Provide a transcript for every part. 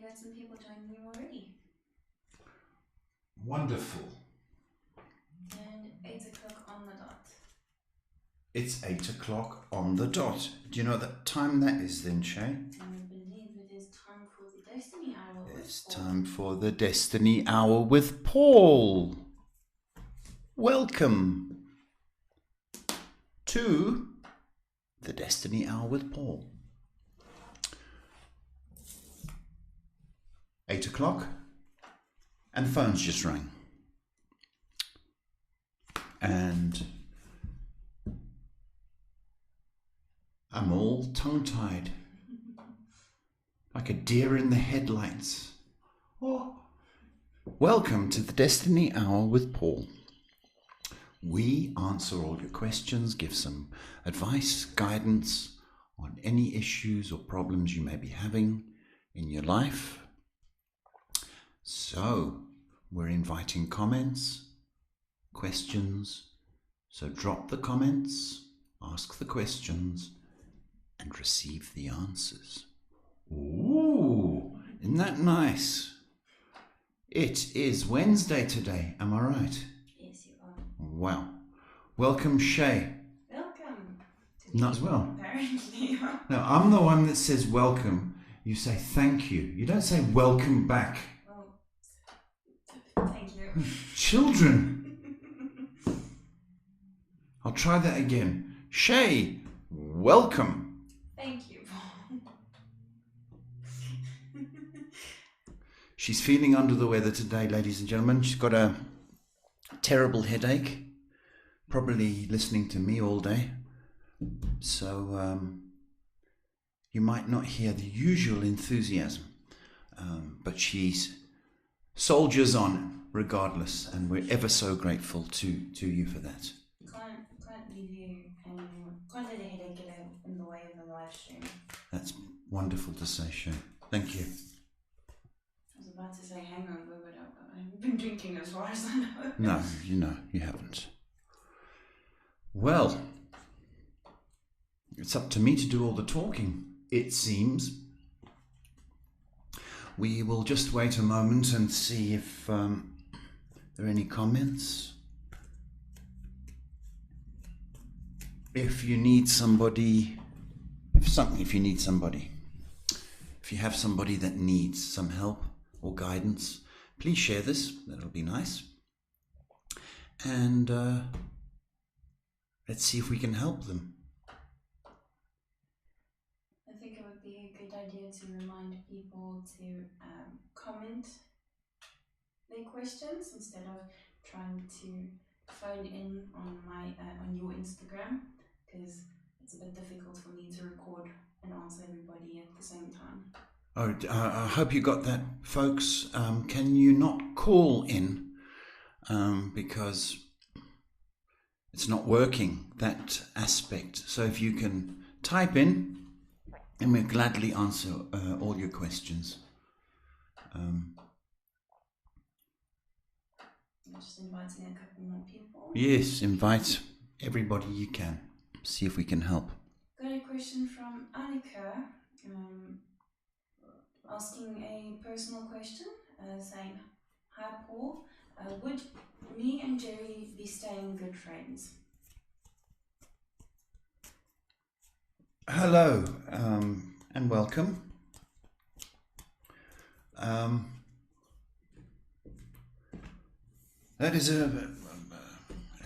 got some people joining you already. Wonderful. And 8 o'clock on the dot. It's 8 o'clock on the dot. Do you know what time that is then, Shay? I believe it is time for the Destiny Hour with It's Paul. time for the Destiny Hour with Paul. Welcome to the Destiny Hour with Paul. 8 o'clock, and the phone's just rang. And I'm all tongue-tied, like a deer in the headlights. Oh. Welcome to the Destiny Hour with Paul. We answer all your questions, give some advice, guidance on any issues or problems you may be having in your life. So, we're inviting comments, questions. So drop the comments, ask the questions, and receive the answers. Ooh, isn't that nice? It is Wednesday today, am I right? Yes, you are. Wow. Welcome, Shay. Welcome. Not as well. Apparently. Now, I'm the one that says welcome. You say thank you. You don't say welcome back. Oh, thank you. Children. I'll try that again. Shay, welcome. Thank you, Paul. She's feeling under the weather today, ladies and gentlemen. She's got a terrible headache. Probably listening to me all day. So you might not hear the usual enthusiasm. But she's soldiers on regardless. And we're ever so grateful to you for that. Can't leave you hanging. Can't let a headache get in the way of a live stream. That's wonderful to say, Shay. Thank you. I was about to say hangover, but I haven't been drinking as far as I know. No, you haven't. Well, it's up to me to do all the talking, it seems. We will just wait a moment and see if there are any comments. If you need somebody, if you have somebody that needs some help or guidance, please share this. That'll be nice. And let's see if we can help them. I think it would be a good idea to remind people to comment their questions instead of trying to phone in on your Instagram, because it's a bit difficult for me to record and answer everybody at the same time. Oh, I hope you got that, folks. Can you not call in because it's not working, that aspect. So if you can type in, and we'll gladly answer all your questions. I'm just inviting a couple more people. Yes, invite everybody you can. See if we can help. Got a question from Annika, asking a personal question, saying, "Hi Paul, would me and Jerry be staying good friends?" Hello, and welcome. That is a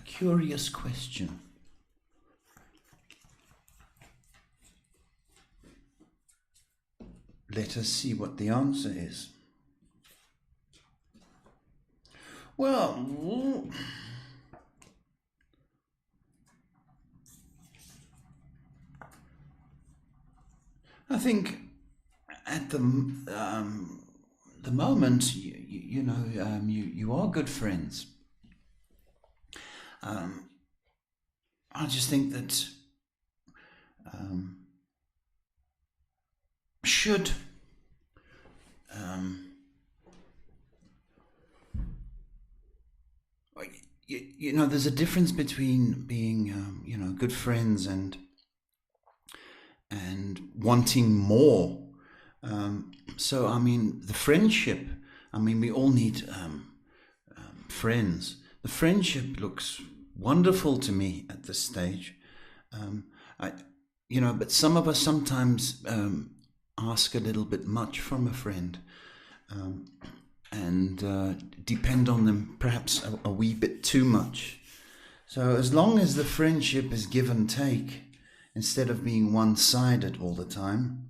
curious question. Let us see what the answer is. Well, I think at the moment, you are good friends. I just think that should there's a difference between being good friends and wanting more. So, I mean, the friendship, I mean, we all need friends. The friendship looks wonderful to me at this stage. But some of us sometimes ask a little bit much from a friend and depend on them perhaps a wee bit too much. So as long as the friendship is give and take, instead of being one-sided all the time,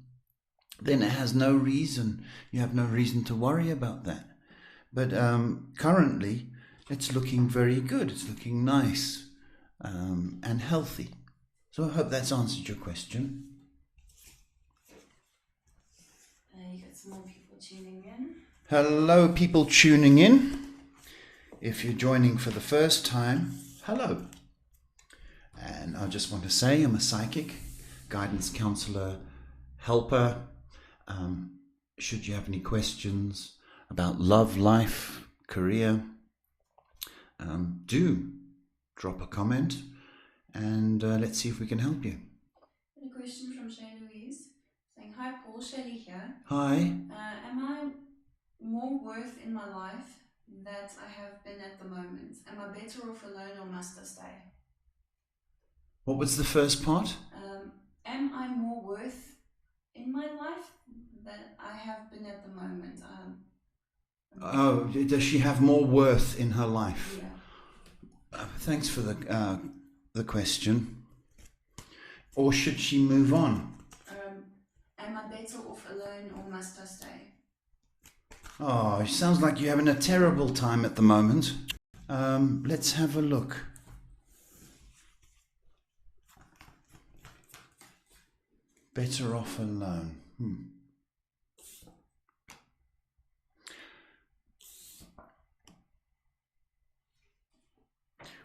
then it has no reason. You have no reason to worry about that. But currently, it's looking very good. It's looking nice and healthy. So I hope that's answered your question. You got some more people tuning in. Hello, people tuning in. If you're joining for the first time, hello. And I just want to say I'm a psychic, guidance counselor, helper. Should you have any questions about love, life, career, do drop a comment and let's see if we can help you. A question from Shay Louise saying, "Hi Paul, Shelley here. Hi. Am I more worth in my life that I have been at the moment? Am I better off alone or must I stay?" What was the first part? Am I more worth in my life that I have been at the moment? Does she have more worth in her life? Yeah. Thanks for the question. Or should she move on? Am I better off alone or must I stay? Oh, it sounds like you're having a terrible time at the moment. Let's have a look. Better off alone.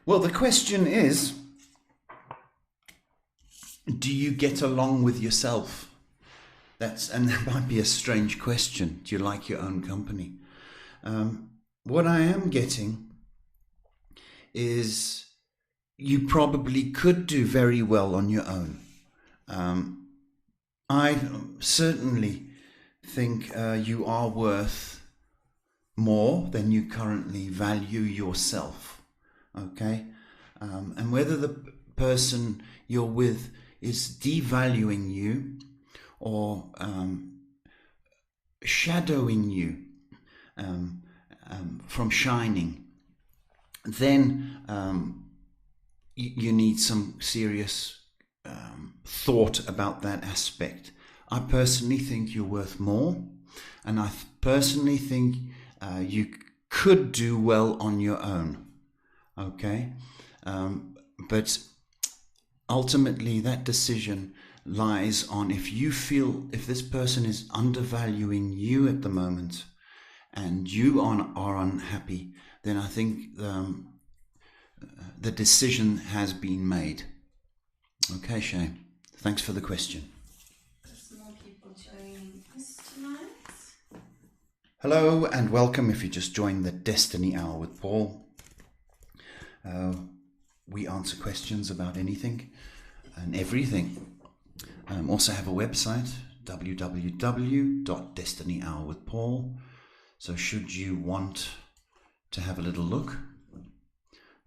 Well, the question is, do you get along with yourself? And that might be a strange question. Do you like your own company? What I am getting is you probably could do very well on your own. I certainly think you are worth more than you currently value yourself. Okay? And whether the person you're with is devaluing you or shadowing you from shining, then you need some serious thought about that aspect. I personally think you're worth more, and I personally think you could do well on your own. Okay? But ultimately that decision lies on if this person is undervaluing you at the moment and you are unhappy, then I think the decision has been made. Okay, Shay. Thanks for the question. There's more people joining us tonight. Hello and welcome if you just joined the Destiny Hour with Paul. We answer questions about anything and everything. Also have a website, www.DestinyHourWithPaul. So should you want to have a little look,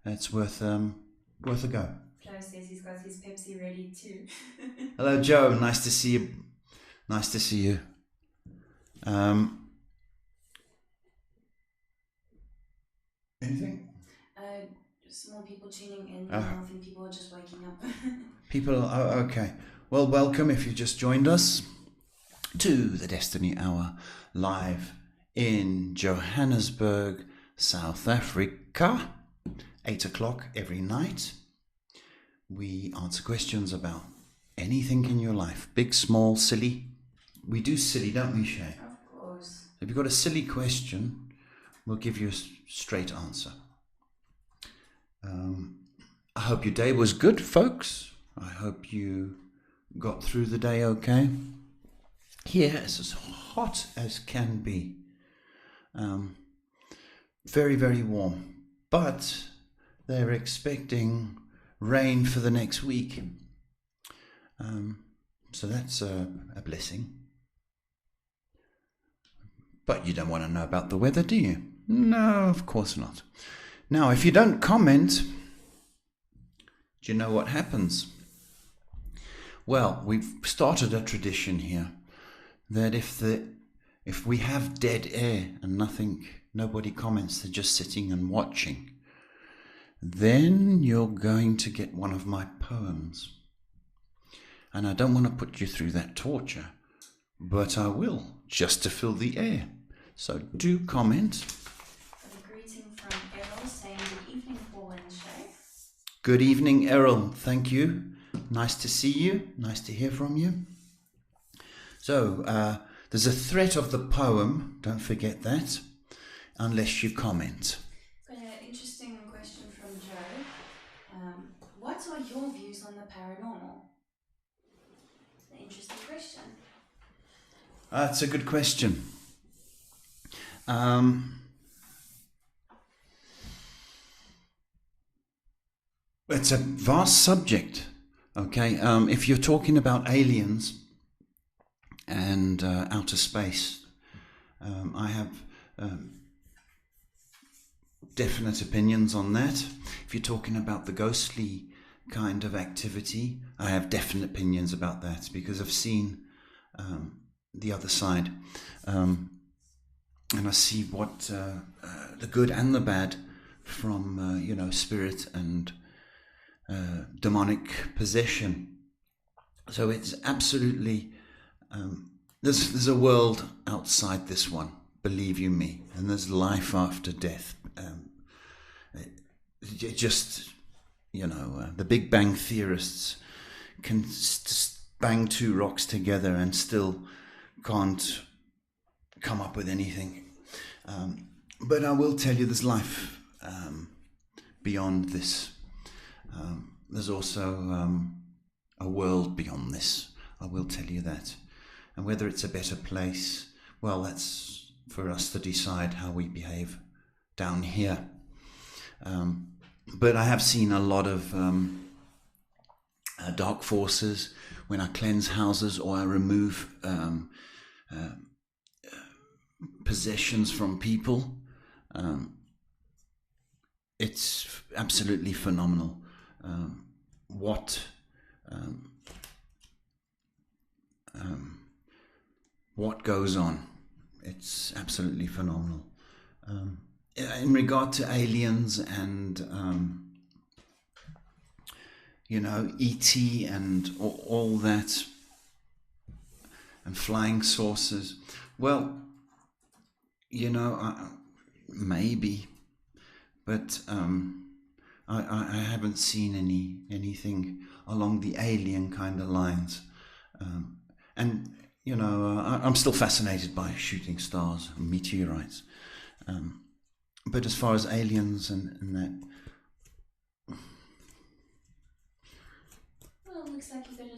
it's worth a go. Joe says he's got his Pepsi ready too. Hello, Joe. Nice to see you. Nice to see you. Anything? Just more people tuning in. I think people are just waking up. Okay. Well, welcome if you just joined us to the Destiny Hour live in Johannesburg, South Africa, 8 o'clock every night. We answer questions about anything in your life, big, small, silly. We do silly, don't we, Shay? Of course. If you've got a silly question, we'll give you a straight answer. I hope your day was good, folks. I hope you got through the day okay. Here it's as hot as can be. Very, very warm. But they're expecting rain for the next week. So that's a blessing. But you don't want to know about the weather, do you? No, of course not. Now, if you don't comment, do you know what happens? Well, we've started a tradition here that if we have dead air and nobody comments, they're just sitting and watching, then you're going to get one of my poems. And I don't want to put you through that torture, but I will, just to fill the air. So do comment. A greeting from Errol saying good evening, Paul and Shay. Good evening, Errol. Thank you. Nice to see you. Nice to hear from you. So there's a threat of the poem. Don't forget that, unless you comment. Got an interesting question from Joe. What are your views on the paranormal? An interesting question. That's a good question. It's a vast subject. Okay, if you're talking about aliens and outer space, I have definite opinions on that. If you're talking about the ghostly kind of activity, I have definite opinions about that because I've seen the other side, and I see what the good and the bad from spirit and demonic possession. So it's absolutely there's a world outside this one, believe you me, and there's life after death. The Big Bang theorists can bang two rocks together and still can't come up with anything. But I will tell you, there's life beyond this. There's also a world beyond this. I will tell you that. And whether it's a better place, well, that's for us to decide how we behave down here. But I have seen a lot of dark forces when I cleanse houses or I remove possessions from people. It's absolutely phenomenal what goes on. It's absolutely phenomenal. In regard to aliens and ET and all that, and flying saucers, well, maybe, but I haven't seen anything along the alien kind of lines, and I'm still fascinated by shooting stars and meteorites, but as far as aliens and that, well, looks like you've got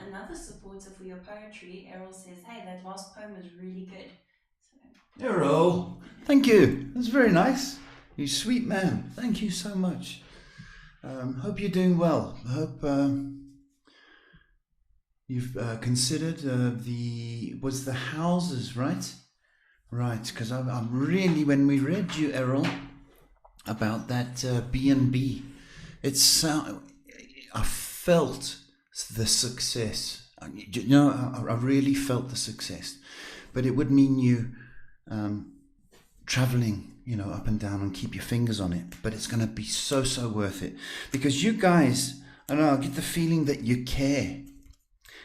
another supporter for your poetry. Errol says, hey, that last poem was really good. So. Errol, thank you. That's very nice. You sweet man. Thank you so much. Hope you're doing well. I hope you've considered the houses, right? Right, because I'm really, when we read you, Errol, about that B&B, I felt the success. I really felt the success. But it would mean you traveling, up and down and keep your fingers on it. But it's going to be so worth it. Because you guys, I don't know, I get the feeling that you care.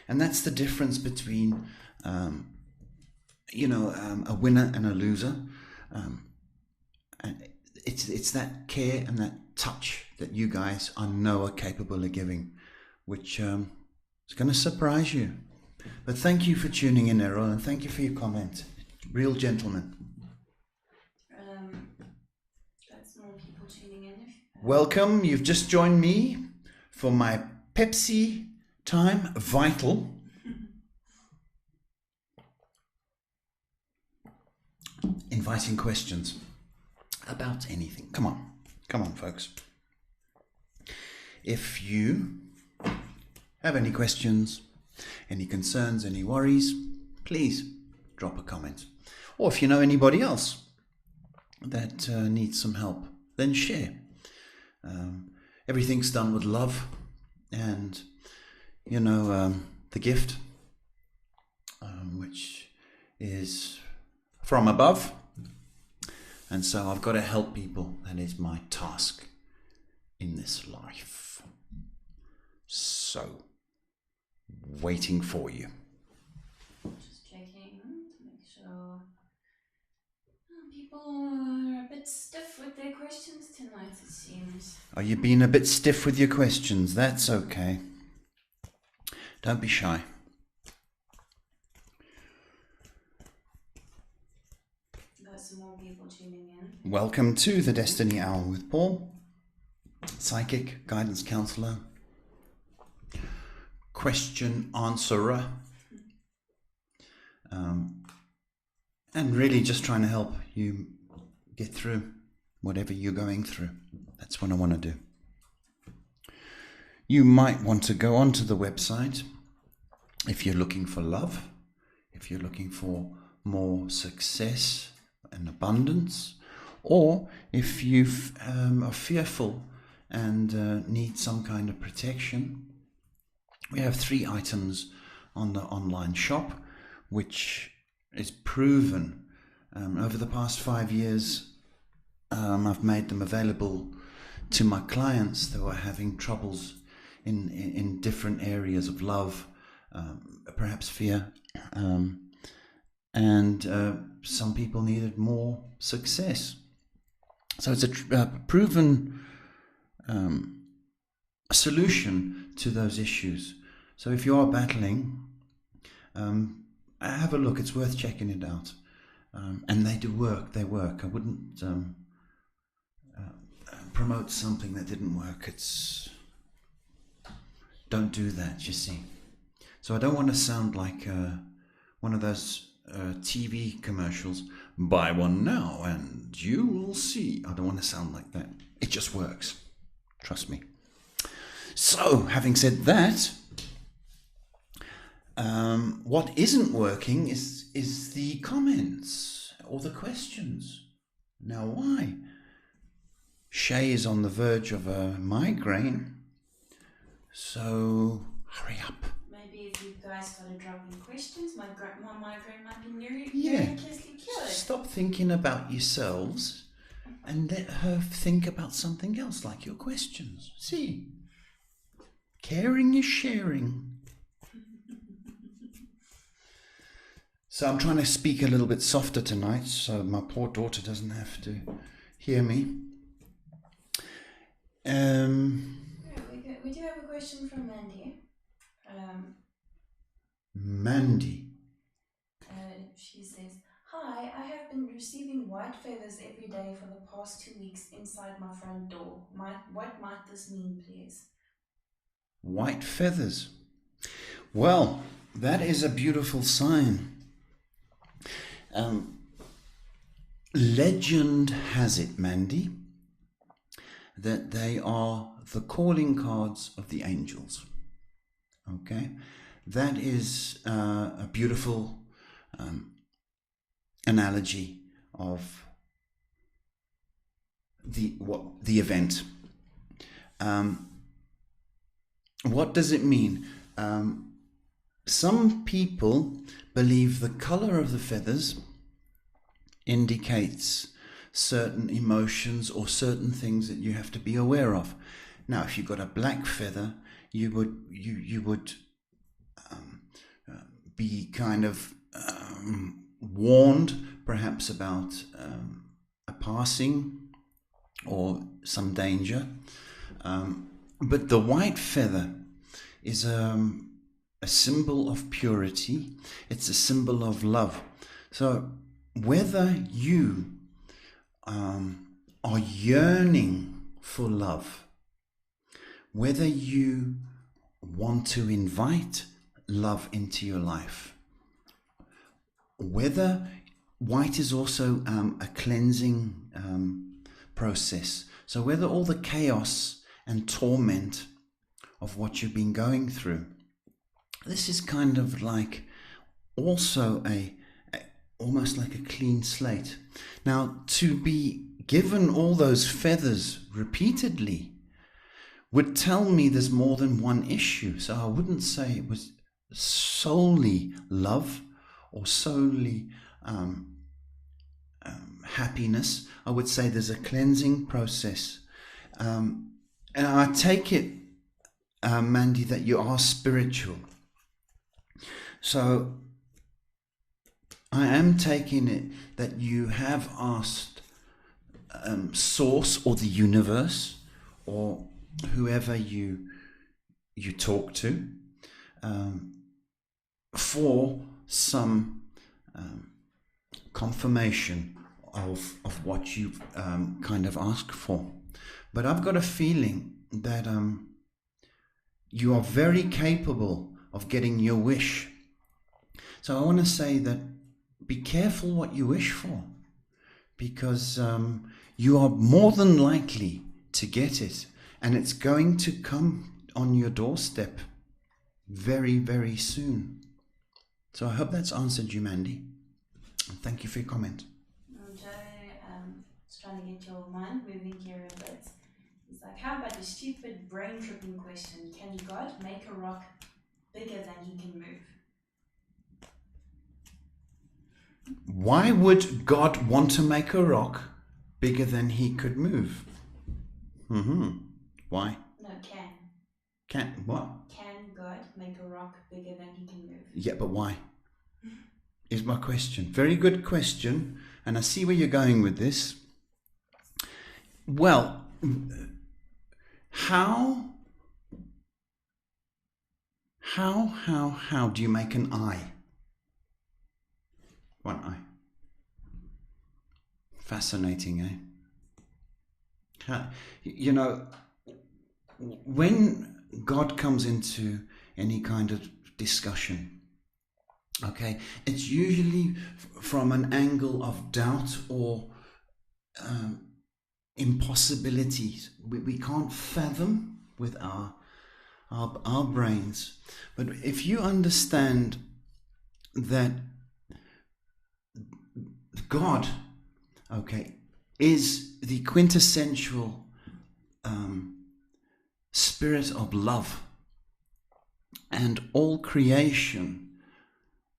And that's the difference between, a winner and a loser. And it's that care and that touch that you guys, I know, are capable of giving, which is going to surprise you. But thank you for tuning in, Errol, and thank you for your comment. Real gentleman. Got some more people tuning in. Welcome. You've just joined me for my Pepsi time vital. Inviting questions about anything. Come on, folks. If you have any questions, any concerns, any worries, please drop a comment. Or if you know anybody else that needs some help, then share. Everything's done with love, and the gift, which is from above. And so I've got to help people. That is my task in this life. So, waiting for you. Just checking to make sure people are a bit stiff with their questions tonight, it seems. Are you being a bit stiff with your questions? That's okay. Don't be shy. Got some more people tuning in. Welcome to the Destiny Hour with Paul, psychic, guidance counselor, question answerer, and really just trying to help you get through whatever you're going through. That's what I want to do. You might want to go onto the website if you're looking for love, if you're looking for more success and abundance, or if you are fearful and need some kind of protection. We have 3 items on the online shop, which is proven. Over the past 5 years, I've made them available to my clients that were having troubles in different areas of love, perhaps fear, and some people needed more success. So it's a proven solution to those issues. So if you are battling, have a look. It's worth checking it out. And they do work. They work. I wouldn't promote something that didn't work. Don't do that, you see. So I don't want to sound like one of those TV commercials. Buy one now and you will see. I don't want to sound like that. It just works. Trust me. So, having said that, what isn't working is the comments or the questions. Now, why? Shay is on the verge of a migraine, so hurry up. Maybe if you guys started dropping questions, my migraine might be miraculously cured. Stop thinking about yourselves and let her think about something else, like your questions. See? Caring is sharing. So I'm trying to speak a little bit softer tonight so my poor daughter doesn't have to hear me. We do have a question from Mandy. Mandy. She says, "Hi, I have been receiving white feathers every day for the past 2 weeks inside my front door. What might this mean, please?" White feathers. Well, that is a beautiful sign. Legend has it, Mandy, that they are the calling cards of the angels. Okay? That is a beautiful analogy of the event. What does it mean? Some people believe the color of the feathers indicates certain emotions or certain things that you have to be aware of. Now, if you've got a black feather, you would be kind of warned, perhaps about a passing or some danger. But the white feather is a symbol of purity. It's a symbol of love. So whether you are yearning for love, whether you want to invite love into your life, whether white is also a cleansing process. So whether all the chaos and torment of what you've been going through, this is kind of like also almost like a clean slate. Now, to be given all those feathers repeatedly would tell me there's more than one issue. So I wouldn't say it was solely love or solely happiness. I would say there's a cleansing process. And I take it, Mandy, that you are spiritual. So I am taking it that you have asked Source or the universe or whoever you talk to for some confirmation of what you've kind of asked for. But I've got a feeling that you are very capable of getting your wish. So I want to say that be careful what you wish for, because you are more than likely to get it, and it's going to come on your doorstep very, very soon. So I hope that's answered you, Mandy. Thank you for your comment. Joe is trying to get your mind moving here a bit. He's like, how about a stupid brain tripping question? Can God make a rock bigger than he can move? Why would God want to make a rock bigger than he could move? Why? No, can. Can what? Can God make a rock bigger than he can move? Yeah, but why? Is my question. Very good question, and I see where you're going with this. Well, how do you make an eye? One eye. Fascinating, eh? You know, when God comes into any kind of discussion, okay, it's usually from an angle of doubt or impossibilities. We can't fathom with our brains. But if you understand that God, okay, is the quintessential spirit of love, and all creation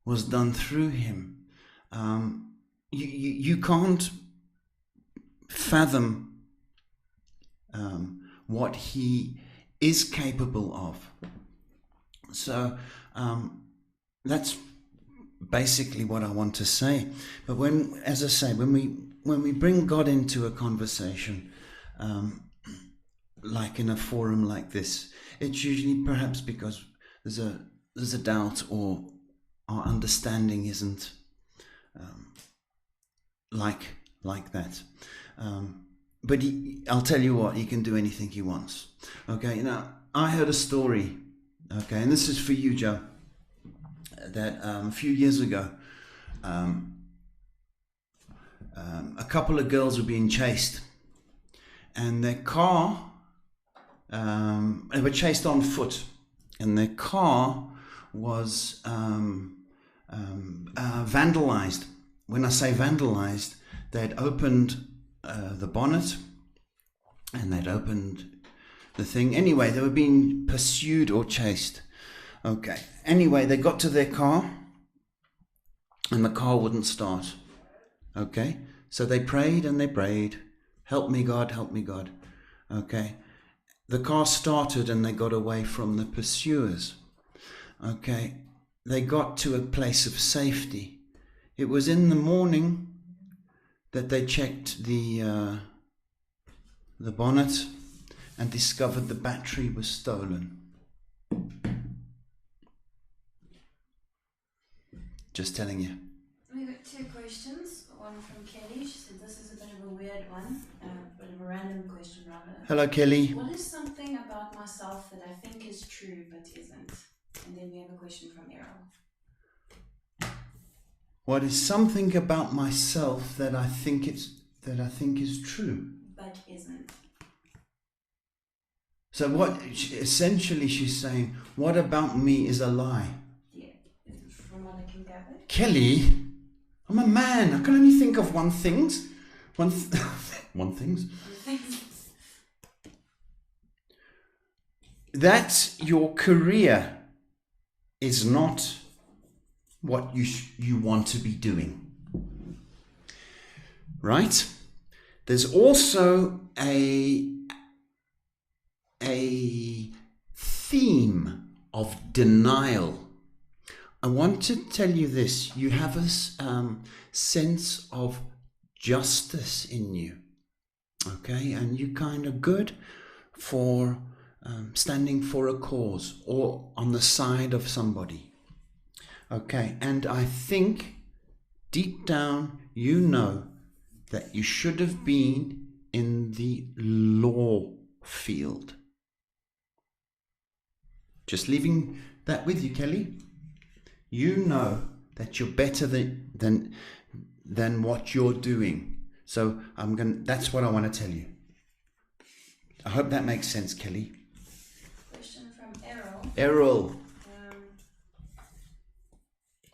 was done through him. You can't fathom what he is capable of. So that's basically what I want to say. But when, as I say, when we bring God into a conversation, like in a forum like this, it's usually perhaps because there's a doubt, or our understanding isn't like that. But I'll tell you what, he can do anything he wants. Okay, now I heard a story. Okay, and this is for you, Joe. That a few years ago, a couple of girls were being chased, and their car, they were chased on foot, and their car was vandalized. When I say vandalized, they'd opened the bonnet, and they'd opened the thing. Anyway, they were being pursued or chased. Okay. Anyway, they got to their car, and the car wouldn't start. Okay. So they prayed and they prayed. Help me, God, help me, God. Okay. The car started and they got away from the pursuers. Okay. They got to a place of safety. It was in the morning that they checked the bonnet and discovered the battery was stolen. Just telling you. We've got two questions. One from Kelly. She said this is a bit of a weird one, a bit of a random question rather. Hello, Kelly. What is something about myself that I think is true but isn't? And then we have a question from Errol. What is something about myself that I think is true but isn't? So what essentially she's saying, what about me is a lie? Yeah, from what I can gather. Kelly, I'm a man. I can only think of one things. One things. That your career is not what you want to be doing. Right? There's also a theme of denial. I want to tell you this. You have a sense of justice in you. Okay? And you're kind of good for standing for a cause or on the side of somebody. Okay? And I think deep down you know that you should have been in the law field. Just leaving that with you, Kelly. You know that you're better than what you're doing. So that's what I want to tell you. I hope that makes sense, Kelly. Question from Errol. Errol.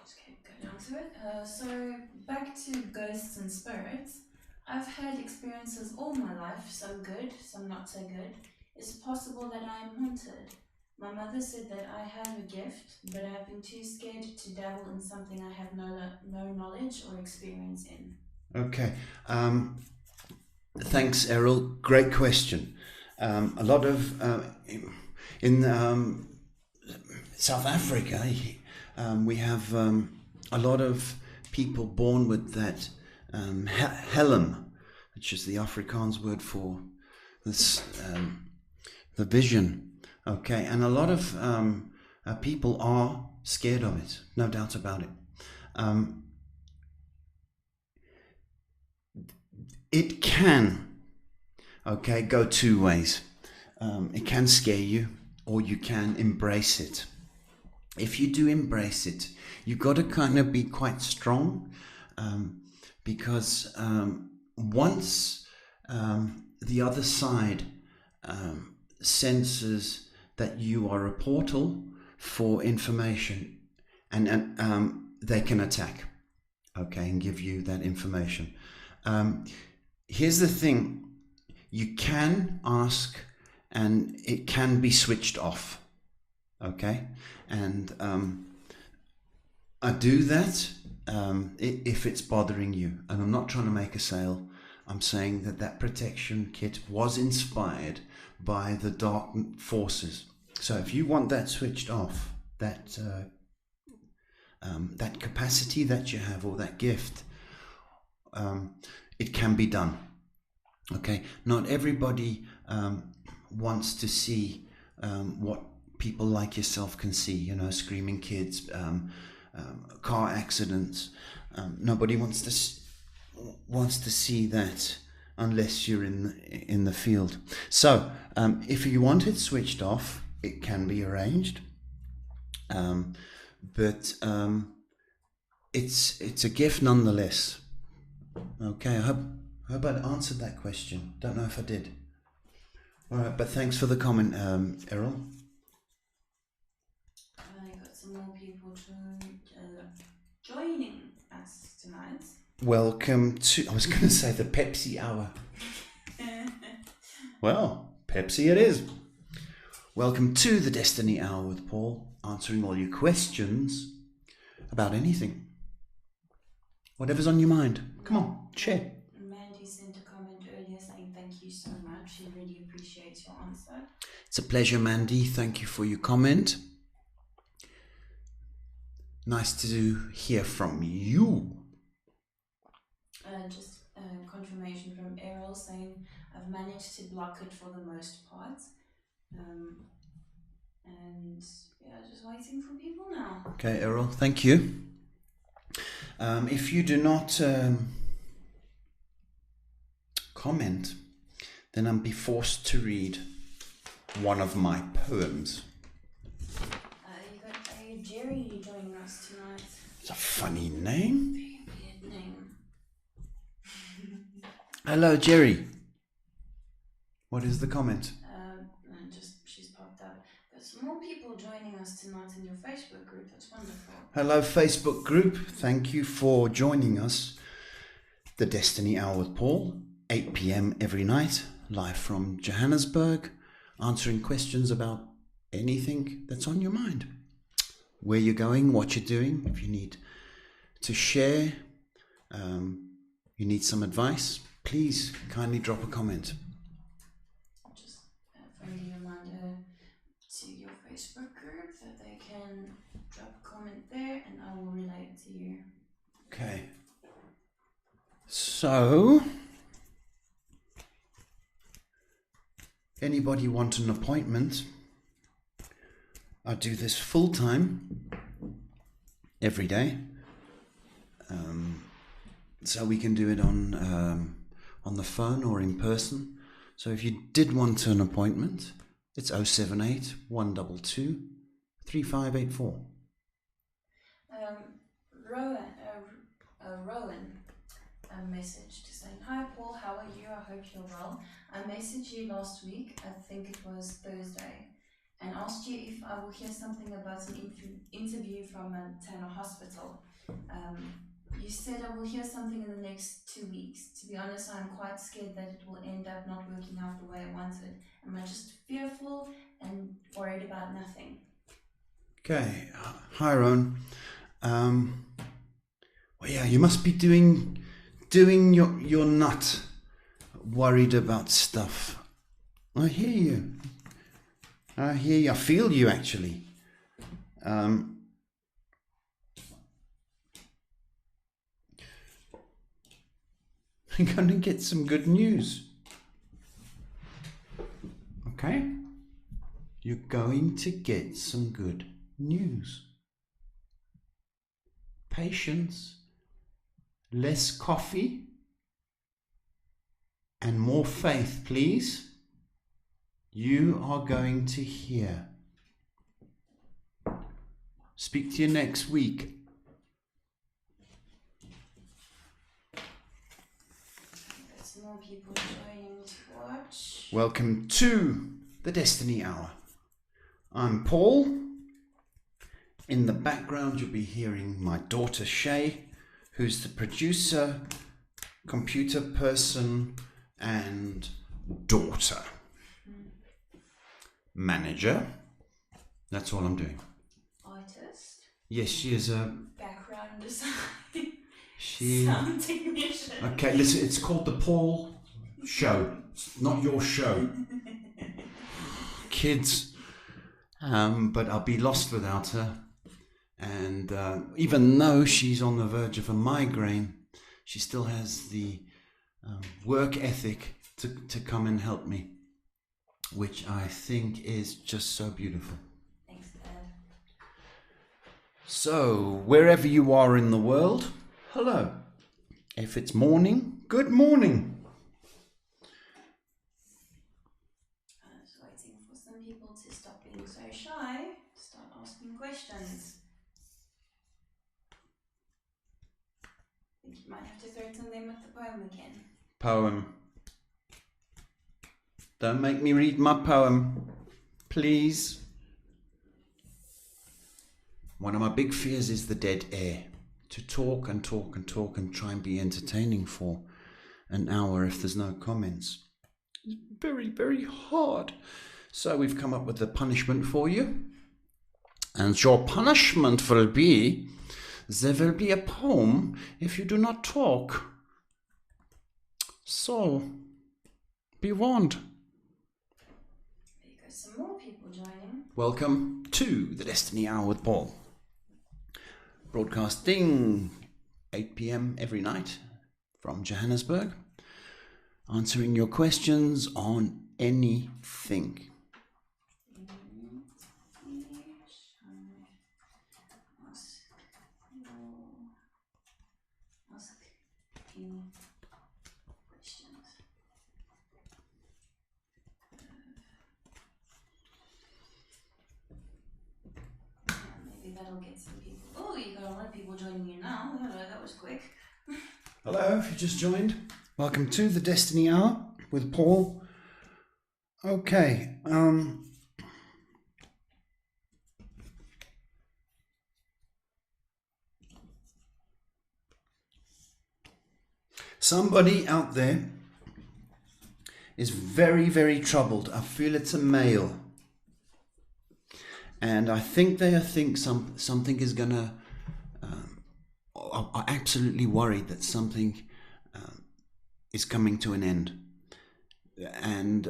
Just go down to it. So back to ghosts and spirits. I've had experiences all my life, some good, some not so good. Is it possible that I am haunted? My mother said that I have a gift, but I've been too scared to dabble in something I have no knowledge or experience in. Okay. Thanks, Errol. Great question. A lot of in South Africa, we have a lot of people born with that helm, which is the Afrikaans word for this the vision. Okay, and a lot of people are scared of it, no doubt about it. It can, go two ways. It can scare you, or you can embrace it. If you do embrace it, you've got to kind of be quite strong, because once the other side senses that you are a portal for information, and they can attack, and give you that information. Here's the thing: you can ask, and it can be switched off. And I do that if it's bothering you, and I'm not trying to make a sale. I'm saying that protection kit was inspired by the dark forces. So if you want that switched off, that capacity that you have, or that gift, it can be done. Not everybody wants to see what people like yourself can see. Screaming kids, car accidents. Nobody wants to see that unless you're in the field. So if you want it switched off, it can be arranged. But it's a gift nonetheless. I hope I answered that question. Don't know if I did. All right, but thanks for the comment, Errol. I got some more people joining us tonight. Welcome to, I was going to say, the Pepsi hour. Well, Pepsi it is. Welcome to the Destiny Hour with Paul, answering all your questions about anything. Whatever's on your mind. Come on, share. Mandy sent a comment earlier saying thank you so much. She really appreciates your answer. It's a pleasure, Mandy. Thank you for your comment. Nice to hear from you. Just confirmation from Errol saying I've managed to block it for the most part. And just waiting for people now. Okay, Errol, thank you. If you do not comment, then I'll be forced to read one of my poems. You got a Jerry joining us tonight. It's a funny name. Very weird name. Hello, Jerry. What is the comment? She's popped up. There's more people joining us tonight in your Facebook group. That's wonderful. Hello, Facebook group. Thank you for joining us. The Destiny Hour with Paul, 8 p.m. every night, live from Johannesburg, answering questions about anything that's on your mind. Where you're going, what you're doing, if you need to share, you need some advice, please kindly drop a comment. Just a friendly reminder to your Facebook group that they can drop a comment there and I will relay it to you. Okay. So, anybody want an appointment? I do this full time, every day. So we can do it on the phone or in person. So if you did want an appointment, it's 078 122 3584. Rowan message to saying, "Hi Paul, how are you? I hope you're well. I messaged you last week, I think it was Thursday, and asked you if I will hear something about an interview from a Tanner hospital. You said I will hear something in the next 2 weeks. To be honest, I'm quite scared that it will end up not working out the way I wanted. Am I just fearful and worried about nothing?" Okay, hi Ron. Well, yeah, you must be doing you're not worried about stuff. I hear you. I feel you actually. I'm going to get some good news. Okay? You're going to get some good news. Patience, less coffee, and more faith, please. You are going to hear. Speak to you next week. There's more people joining to watch. Welcome to the Destiny Hour. I'm Paul. In the background, you'll be hearing my daughter Shay, who's the producer, computer person, and daughter. Manager. That's all I'm doing. Artist. Yes, she is a Background design. She. Sound technician. Okay, listen. It's called the Paul Show. It's not your show, kids. But I'll be lost without her. And even though she's on the verge of a migraine, she still has the work ethic to come and help me, which I think is just so beautiful. Thanks, Dad. So, wherever you are in the world, hello. If it's morning, good morning. I was waiting for some people to stop being so shy, start asking questions. I think you might have to threaten them with the poem again. Poem. Don't make me read my poem, please. One of my big fears is the dead air. To talk and talk and talk and try and be entertaining for an hour if there's no comments. It's very, very hard. So we've come up with a punishment for you. And your punishment will be, there will be a poem if you do not talk. So, be warned. There you go, some more people joining. Welcome to the Destiny Hour with Paul. Broadcasting 8 p.m. every night from Johannesburg. Answering your questions on anything. Ask any questions. Maybe that'll get some people. Oh, you got a lot of people joining you now. Hello, that was quick. Hello, if you just joined. Welcome to the Destiny Hour with Paul. Okay, Somebody out there is very, very troubled. I feel it's a male. And I think they think something is going to, are absolutely worried that something is coming to an end. And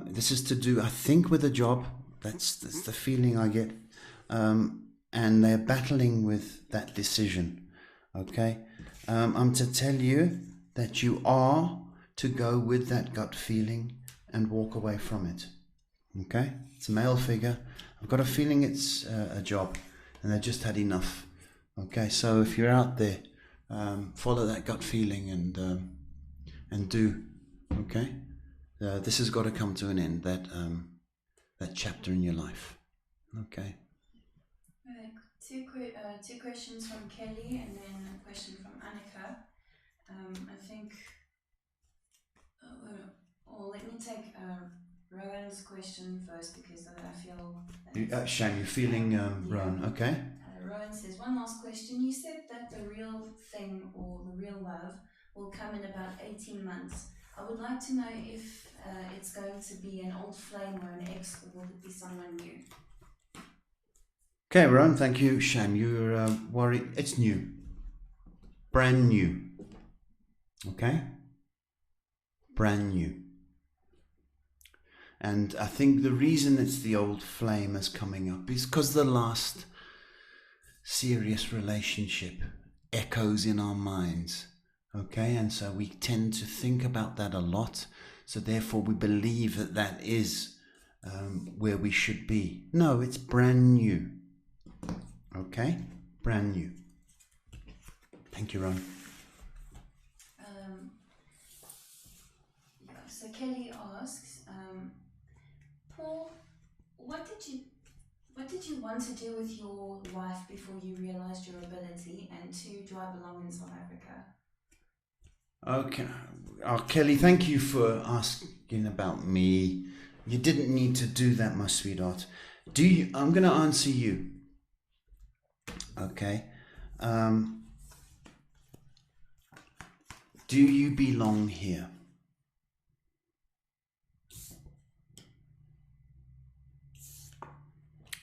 this is to do, I think, with a job. That's the feeling I get. And they're battling with that decision. Okay? I'm to tell you that you are to go with that gut feeling and walk away from it. Okay? It's a male figure. I've got a feeling it's a job and they just had enough. Okay, so if you're out there, follow that gut feeling and do. Okay? This has got to come to an end, that chapter in your life. Okay? Two questions from Kelly and then a question from Annika. I think, or let me take Rowan's question first because I feel... Shane, you're feeling Rowan, okay? Rowan says, one last question. You said that the real thing or the real love will come in about 18 months. I would like to know if it's going to be an old flame or an ex, or will it be someone new? Okay, Rowan, thank you. Shane, you're worried. It's new. Brand new. Okay? Brand new. And I think the reason it's the old flame is coming up is because the last serious relationship echoes in our minds. Okay? And so we tend to think about that a lot. So therefore we believe that that is where we should be. No, it's brand new. Okay? Brand new. Thank you, Ron. So Kelly asks, Paul, what did you want to do with your life before you realized your ability, and do I belong in South Africa? Okay. Kelly, thank you for asking about me. You didn't need to do that, my sweetheart. I'm going to answer you. Okay. Do you belong here?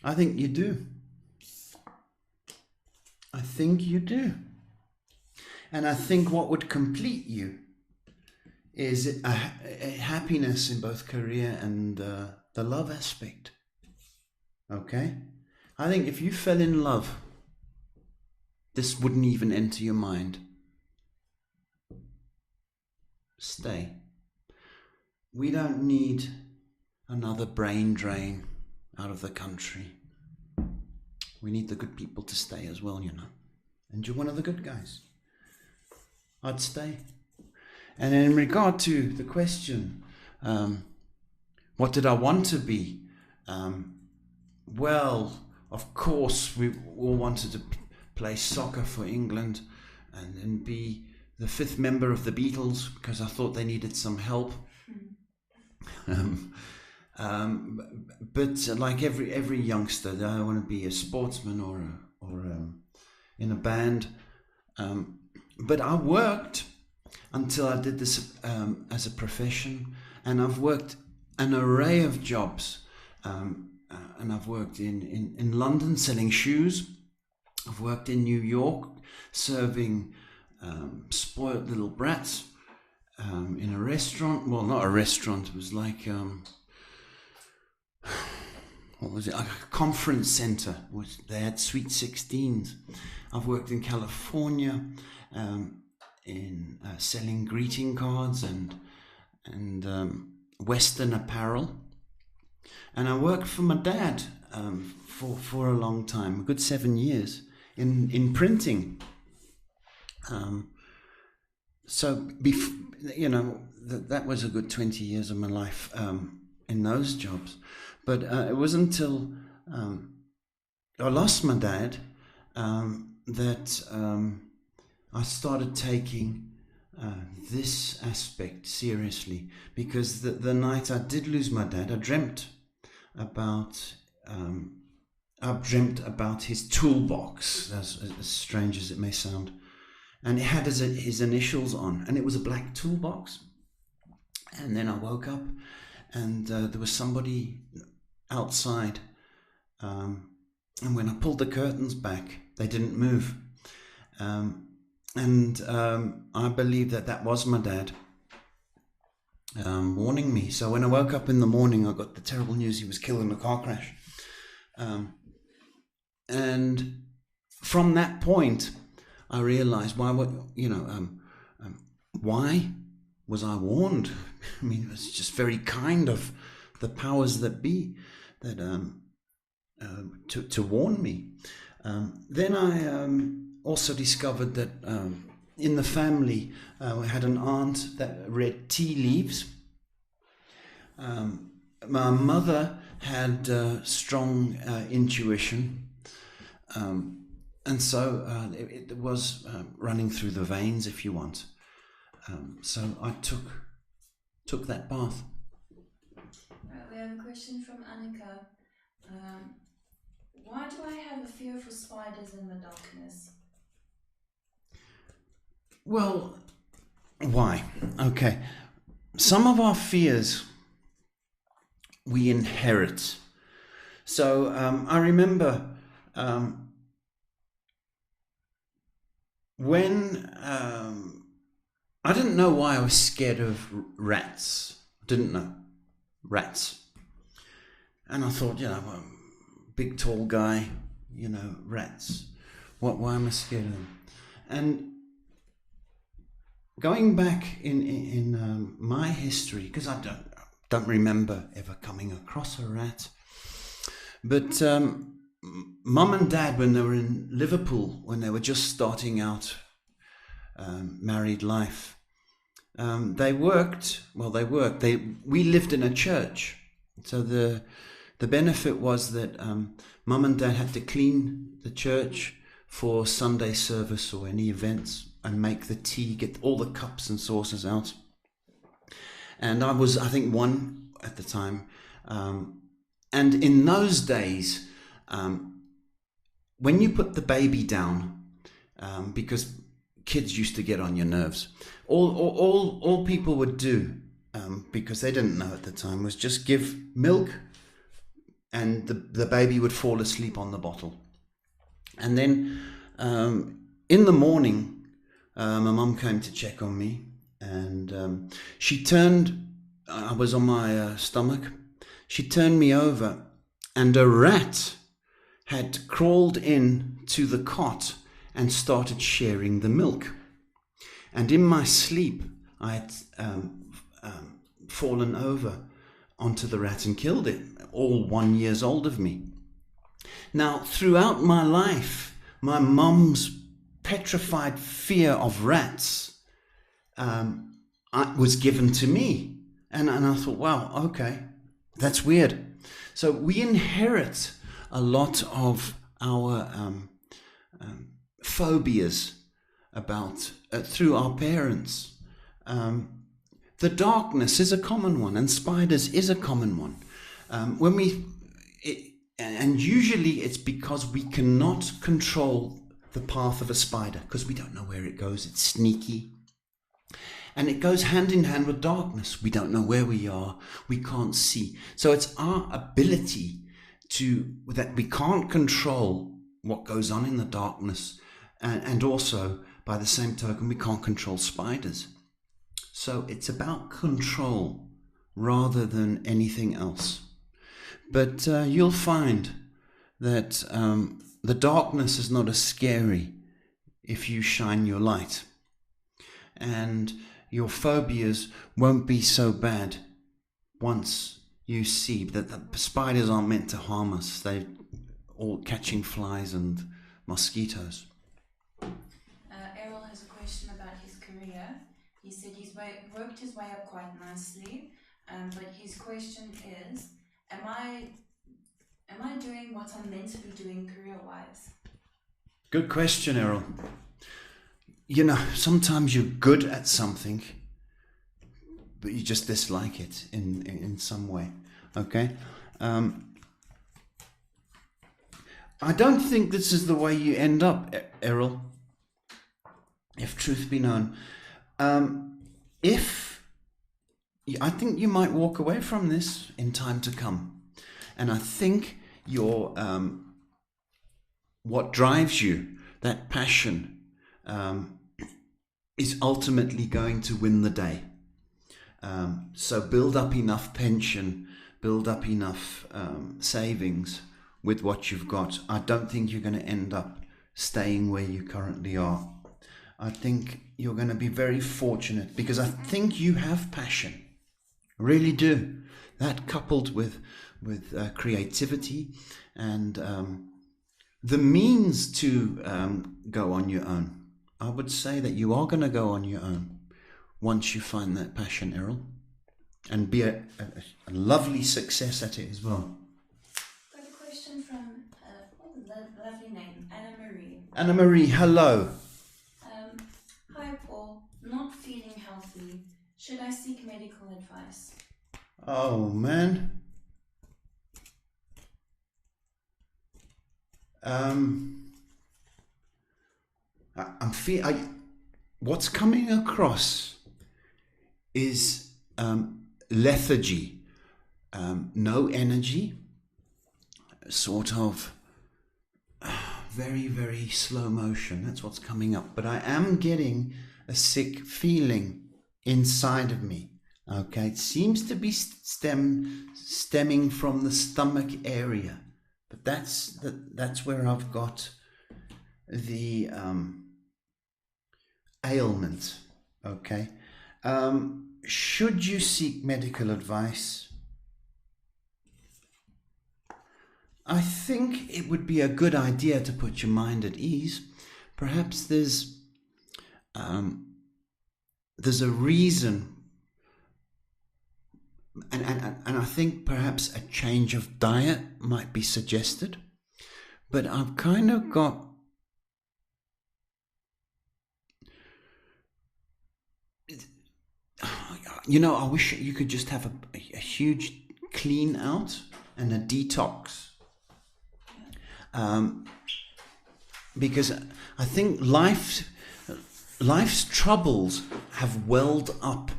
I think you do. I think you do. And I think what would complete you is a happiness in both career and the love aspect. Okay? I think if you fell in love, this wouldn't even enter your mind. Stay. We don't need another brain drain out of the country. We need the good people to stay as well, you know. And you're one of the good guys. I'd stay. And in regard to the question, what did I want to be? Well, of course, we all wanted to play soccer for England and then be the fifth member of the Beatles because I thought they needed some help. But like every youngster, I want to be a sportsman or in a band. But I worked until I did this as a profession, and I've worked an array of jobs. And I've worked in London selling shoes. I've worked in New York serving spoiled little brats in a restaurant. Well, not a restaurant. It was like what was it? A conference center. They had sweet 16s. I've worked in California in selling greeting cards and Western apparel. And I worked for my dad for a long time, a good 7 years, in printing. So, you know, that was a good 20 years of my life in those jobs. But it wasn't until I lost my dad that I started taking this aspect seriously. Because the night I did lose my dad, I dreamt about his toolbox, as strange as it may sound, and it had his initials on, and it was a black toolbox. And then I woke up, and there was somebody outside, and when I pulled the curtains back, they didn't move. I believe that was my dad warning me. So when I woke up in the morning, I got the terrible news he was killed in a car crash. And from that point, I realized why was I warned? I mean, it was just very kind of the powers that be that to warn me. Then I also discovered that in the family, we had an aunt that read tea leaves. My mother had strong intuition, and so it was running through the veins, if you want. So I took that path. We have a question from Annika. Why do I have a fear for spiders in the darkness? Well, why? Okay. Some of our fears we inherit. So I remember when I didn't know why I was scared of rats. Didn't know. Rats. And I thought, big tall guy, rats. Why am I scared of them? And going back in my history, because I don't remember ever coming across a rat, but Mum and Dad, when they were in Liverpool, when they were just starting out married life, we lived in a church, so the benefit was that Mum and Dad had to clean the church for Sunday service or any events and make the tea, get all the cups and saucers out. And I was, I think, 1 at the time. And in those days, when you put the baby down, because kids used to get on your nerves, all people would do, because they didn't know at the time, was just give milk, and the baby would fall asleep on the bottle. And then in the morning, my mum came to check on me, and she turned, I was on my stomach, she turned me over, and a rat had crawled in to the cot and started sharing the milk. And in my sleep, I had fallen over onto the rat and killed it, all 1 year old of me. Now, throughout my life, my mum's petrified fear of rats was given to me. And I thought, wow, okay, that's weird. So we inherit a lot of our phobias through our parents. The darkness is a common one, and spiders is a common one. And usually it's because we cannot control the path of a spider, because we don't know where it goes. It's sneaky. And it goes hand in hand with darkness. We don't know where we are. We can't see. So it's our ability that we can't control what goes on in the darkness. And also, by the same token, we can't control spiders. So it's about control rather than anything else. But you'll find that the darkness is not as scary if you shine your light. And your phobias won't be so bad once you see that the spiders aren't meant to harm us. They're all catching flies and mosquitoes. Errol has a question about his career. He said he's worked his way up quite nicely, but his question is, am I doing what I'm meant to be doing career-wise? Good question, Errol. Sometimes you're good at something, but you just dislike it in some way. Okay? I don't think this is the way you end up, Errol. if truth be known. If I think you might walk away from this in time to come, and I think your what drives you, that passion, is ultimately going to win the day. So build up enough pension, build up enough savings with what you've got. I don't think you're going to end up staying where you currently are. I think you're going to be very fortunate, because I think you have passion. I really do. That coupled with creativity and the means to go on your own. I would say that you are going to go on your own once you find that passion, Errol, and be a lovely success at it as well. Got a question from lovely name, Anna Marie. Anna Marie, hello. Hi Paul, not feeling healthy. Should I seek medical advice? Oh man. What's coming across is lethargy, no energy, sort of very, very slow motion. That's what's coming up. But I am getting a sick feeling inside of me. Okay, it seems to be stemming from the stomach area, but that's where I've got the ailment. Okay, should you seek medical advice? I think it would be a good idea to put your mind at ease. Perhaps there's a reason. And I think perhaps a change of diet might be suggested. But I've kind of got I wish you could just have a huge clean out and a detox. Because I think life's troubles have welled up,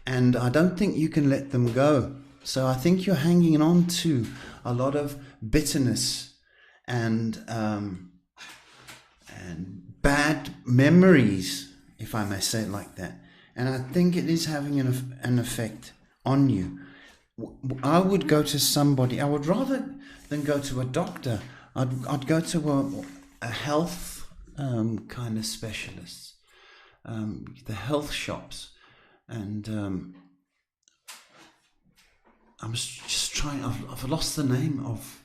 and I don't think you can let them go. So I think you're hanging on to a lot of bitterness and bad memories, if I may say it like that. And I think it is having an effect on you. I would go to somebody. I would rather than go to a doctor. I'd go to a health kind of specialist, the health shops. And I'm just trying. I've lost the name of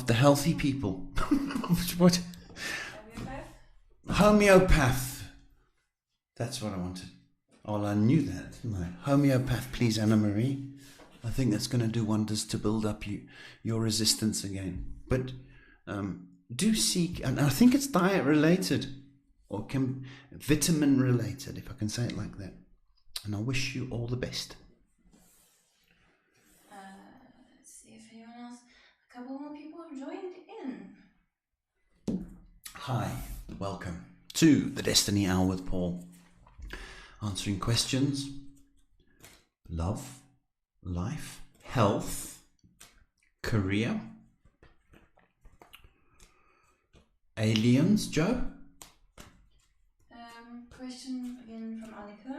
the healthy people. What? Homeopath. That's what I wanted. Oh, I knew that, didn't I? Homeopath, please, Anna Marie. I think that's going to do wonders to build up your resistance again. But do seek, and I think it's diet related. Or vitamin related, if I can say it like that. And I wish you all the best. Let's see if anyone else. A couple more people have joined in. Hi, welcome to the Destiny Hour with Paul. Answering questions, love, life, health, career, aliens, Joe? Question again from Annika.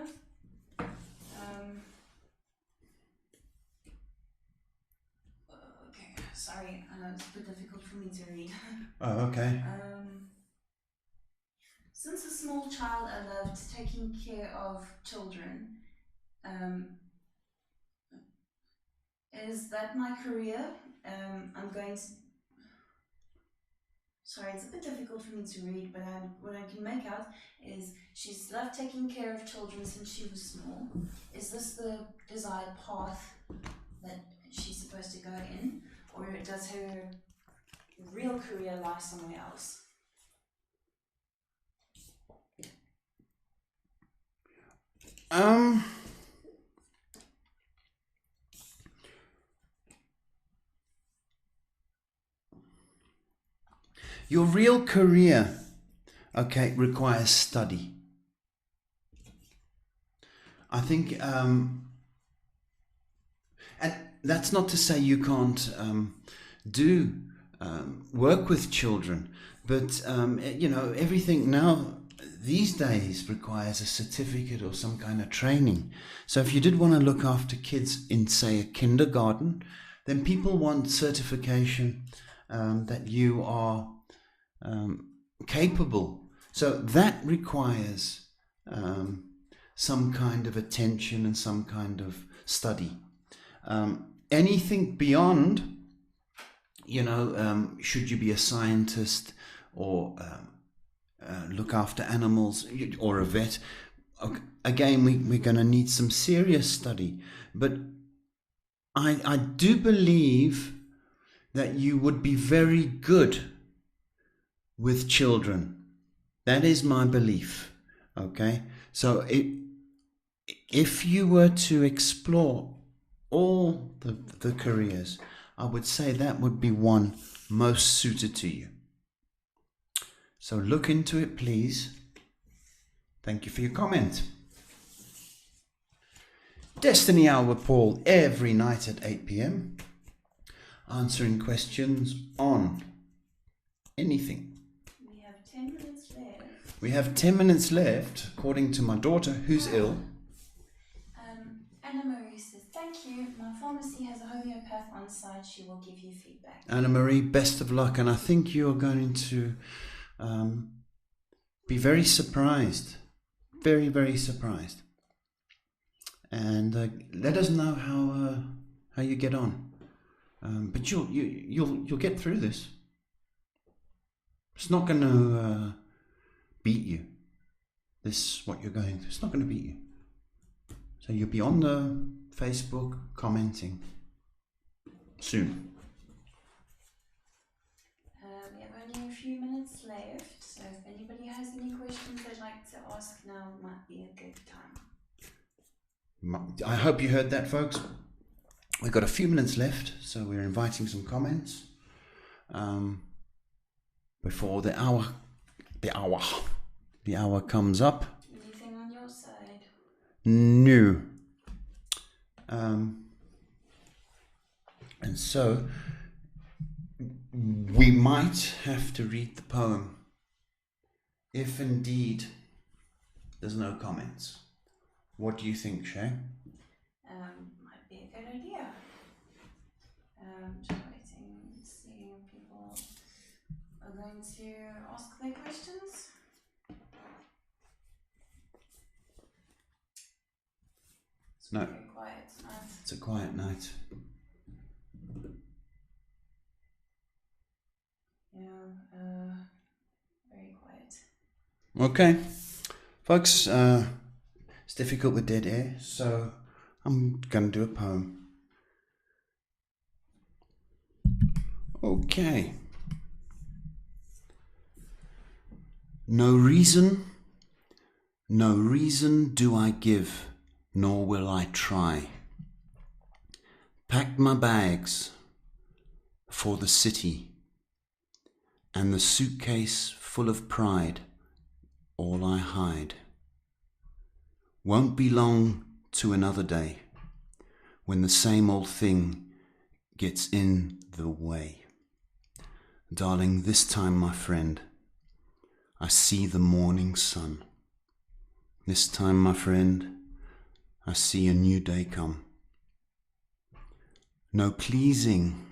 Okay, sorry, it's a bit difficult for me to read. Oh, okay. Since a small child, I loved taking care of children. Is that my career? I'm going to. Sorry, it's a bit difficult for me to read, but what I can make out is she's loved taking care of children since she was small. Is this the desired path that she's supposed to go in, or does her real career lie somewhere else? Your real career, okay, requires study. I think, and that's not to say you can't do work with children, but everything now these days requires a certificate or some kind of training. So if you did want to look after kids in, say, a kindergarten, then people want certification that you are capable. So that requires some kind of attention and some kind of study. Anything beyond, should you be a scientist or look after animals or a vet, okay, again, we're going to need some serious study. But I do believe that you would be very good with children. That is my belief. Okay, so if you were to explore all the careers, I would say that would be one most suited to you. So look into it, please. Thank you for your comment. Destiny Hour with Paul every night at 8 p.m. answering questions on anything. We have 10 minutes left. We have 10 minutes left, according to my daughter, who's ill. Anna Marie says, thank you. My pharmacy has a homeopath on site. She will give you feedback. Anna Marie, best of luck. And I think you're going to be very surprised. Very, very surprised. And let us know how you get on. But you'll get through this. It's not going to beat you. This what you're going through. It's not going to beat you. So you'll be on the Facebook commenting soon. We have only a few minutes left, so if anybody has any questions they'd like to ask now, might be a good time. I hope you heard that, folks. We've got a few minutes left, so we're inviting some comments before the hour comes up. Anything on your side? No. And so we might have to read the poem if indeed there's no comments. What do you think, Shay? Might be a good idea. Just waiting, seeing if people are going to ask their questions. It's No. very quiet tonight. It's a quiet night. Yeah, very quiet. Okay, folks, it's difficult with dead air, so I'm going to do a poem. Okay. No reason do I give, nor will I try. Packed my bags for the city, and the suitcase full of pride, all I hide. Won't be long to another day, when the same old thing gets in the way. Darling, this time, my friend, I see the morning sun. This time, my friend, I see a new day come. No pleasing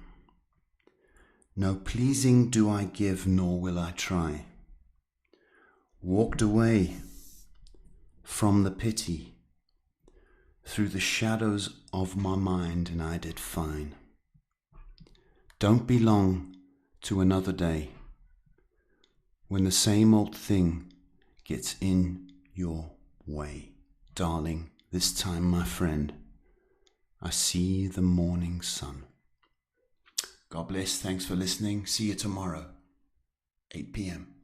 do I give, nor will I try. Walked away from the pity, through the shadows of my mind, and I did fine. Don't be long to another day, when the same old thing gets in your way. Darling, this time, my friend, I see the morning sun. God bless. Thanks for listening. See you tomorrow, 8 p.m.